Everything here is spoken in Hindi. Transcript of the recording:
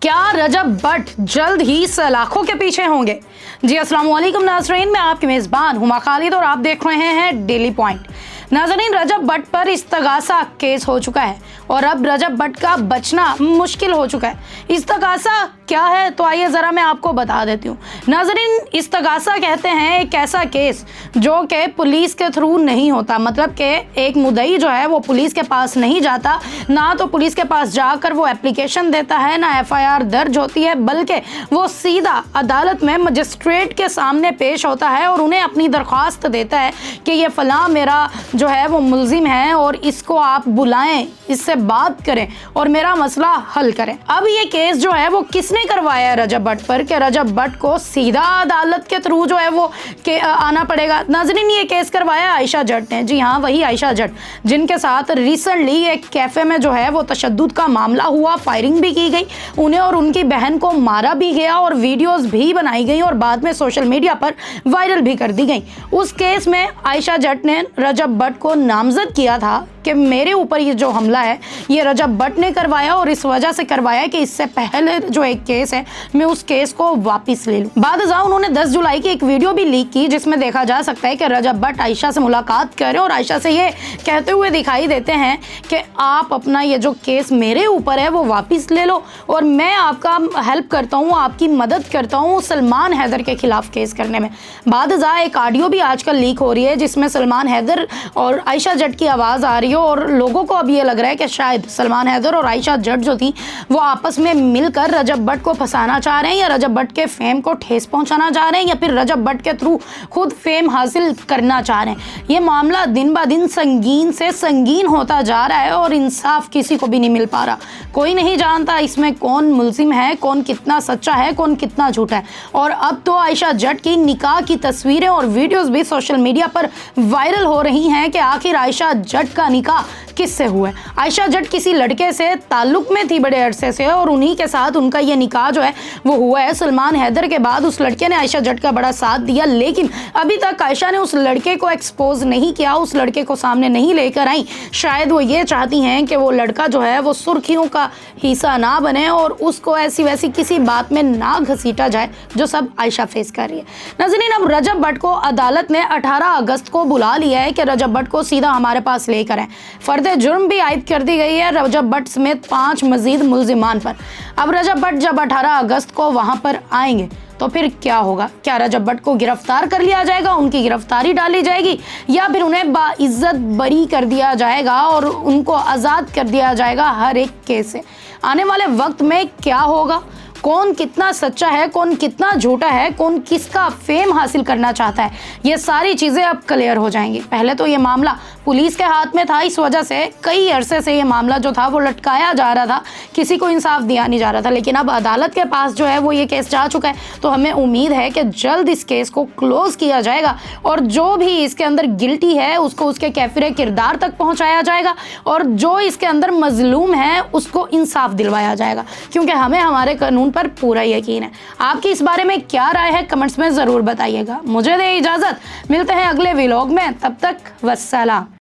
क्या रजब भट्ट जल्द ही सलाखों के पीछे होंगे? जी अस्सलाम वालेकुम नाज़रीन, मैं आपकी मेज़बान हुमा खालिद और आप देख रहे हैं डेली पॉइंट। नाज़रीन, रजब भट्ट पर इस्तगासा केस हो चुका है और अब रजब भट्ट का बचना मुश्किल हो चुका है। इस्तगासा क्या है तो आइए ज़रा मैं आपको बता देती हूँ। नाज़रीन, इस्तगासा कहते हैं एक ऐसा केस जो कि पुलिस के थ्रू नहीं होता, मतलब कि एक मुद्दई जो है वो पुलिस के पास नहीं जाता, ना तो पुलिस के पास जाकर वो एप्लीकेशन देता है, ना FIR दर्ज होती है, बल्कि वो सीधा अदालत में मजिस्ट्रेट के सामने पेश होता है और उन्हें अपनी दरख्वास्त देता है कि ये फ़लाँ मेरा जो है वो मुल्जिम है और इसको आप बुलाएं, इससे बात करें और मेरा मसला हल करें। अब ये केस जो है वो किसने करवाया है रजब भट्ट पर कि रजब भट्ट को सीधा अदालत के थ्रू जो है वो आना पड़ेगा? नाज़रीन, ये केस करवाया आयशा जट ने। जी हाँ, वही आयशा जट जिनके साथ रिसेंटली एक कैफ़े में जो है वो तशद्दुद का मामला हुआ, फायरिंग भी की गई, उन्हें और उनकी बहन को मारा भी गया और वीडियोस भी बनाई गई और बाद में सोशल मीडिया पर वायरल भी कर दी गई। उस केस में आयशा जट ने रजब भट्ट को नामजद किया था कि मेरे ऊपर ये जो हमला है ये रजब भट्ट ने करवाया और इस वजह से करवाया कि इससे पहले जो एक केस है मैं उस केस को वापस ले लूं। बादशाह उन्होंने 10 जुलाई की एक वीडियो भी लीक की जिसमें देखा जा सकता है कि रजब भट्ट आयशा से मुलाकात करें और आयशा से ये कहते हुए दिखाई देते हैं कि आप अपना ये जो केस मेरे ऊपर है वो वापस ले लो और मैं आपका हेल्प करता हूँ, आपकी मदद करता हूँ सलमान हैदर के खिलाफ केस करने में। बादशाह एक ऑडियो भी आजकल लीक हो रही है जिसमें सलमान हैदर और आयशा जट की आवाज़ आ रही है और लोगों को अब ये लग रहा है कि शायद सलमान हैदर और आयशा जट जो थी वो आपस में मिलकर रजब भट्ट को फंसाना चाह रहे हैं या रजब भट्ट के फेम को ठेस पहुंचाना चाह रहे हैं या फिर रजब भट्ट के थ्रू खुद फेम हासिल करना चाह रहे हैं। ये मामला दिन ब दिन संगीन से संगीन होता जा रहा है और इंसाफ किसी को भी नहीं मिल पा रहा। कोई नहीं जानता इसमें कौन मुल्जिम है, कौन कितना सच्चा है, कौन कितना झूठा है। और अब तो आयशा जट की निकाह की तस्वीरें और वीडियोस भी सोशल मीडिया पर वायरल हो रही हैं कि आखिर आयशा जट का निकाह किससे हुआ है। आयशा जट किसी लड़के से ताल्लुक में थी बड़े अरसे से और उन्हीं के साथ उनका ये निकाह जो है वो हुआ है। सलमान हैदर के बाद उस लड़के ने आयशा जट का बड़ा साथ दिया, लेकिन अभी तक आयशा ने उस लड़के को एक्सपोज नहीं किया, उस लड़के को सामने नहीं लेकर आई। शायद वो ये चाहती हैं कि वो लड़का जो है वो सुर्खियों का हिस्सा ना बने और उसको ऐसी वैसी किसी बात में ना घसीटा जाए जो सब आयशा फेस कर रही है। नाज़रीन, अब रजब भट्ट को अदालत ने 18 अगस्त को बुला लिया है कि रजब भट्ट को सीधा हमारे पास लेकर आए। फर्द जुर्म भी आयद कर दी गई है रजब भट्ट समेत 5 मजीद मुल्जिमान पर। अब रजब भट्ट जब 18 अगस्त को वहां पर आएंगे तो फिर क्या होगा? क्या रजब भट्ट को गिरफ्तार कर लिया जाएगा, उनकी गिरफ्तारी डाली जाएगी, या फिर उन्हें बाइज्जत बरी कर दिया जाएगा और उनको आज़ाद कर दिया जाएगा हर एक केस से? आने वाले वक्त में क्या होगा? कौन कितना सच्चा है, कौन कितना झूठा है, कौन किसका फेम हासिल करना चाहता है, ये सारी चीज़ें अब क्लियर हो जाएंगी। पहले तो ये मामला पुलिस के हाथ में था, इस वजह से कई अरसे से ये मामला जो था वो लटकाया जा रहा था, किसी को इंसाफ दिया नहीं जा रहा था। लेकिन अब अदालत के पास जो है वो ये केस जा चुका है, तो हमें उम्मीद है कि जल्द इस केस को क्लोज किया जाएगा और जो भी इसके अंदर गिल्टी है उसको उसके कैफिर किरदार तक पहुँचाया जाएगा और जो इसके अंदर मजलूम है उसको इंसाफ दिलवाया जाएगा, क्योंकि हमें हमारे कानून पर पूरा यकीन है। आपकी इस बारे में क्या राय है कमेंट्स में ज़रूर बताइएगा। मुझे दे इजाज़त, मिलते हैं अगले व्लॉग में, तब तक वस्सलाम।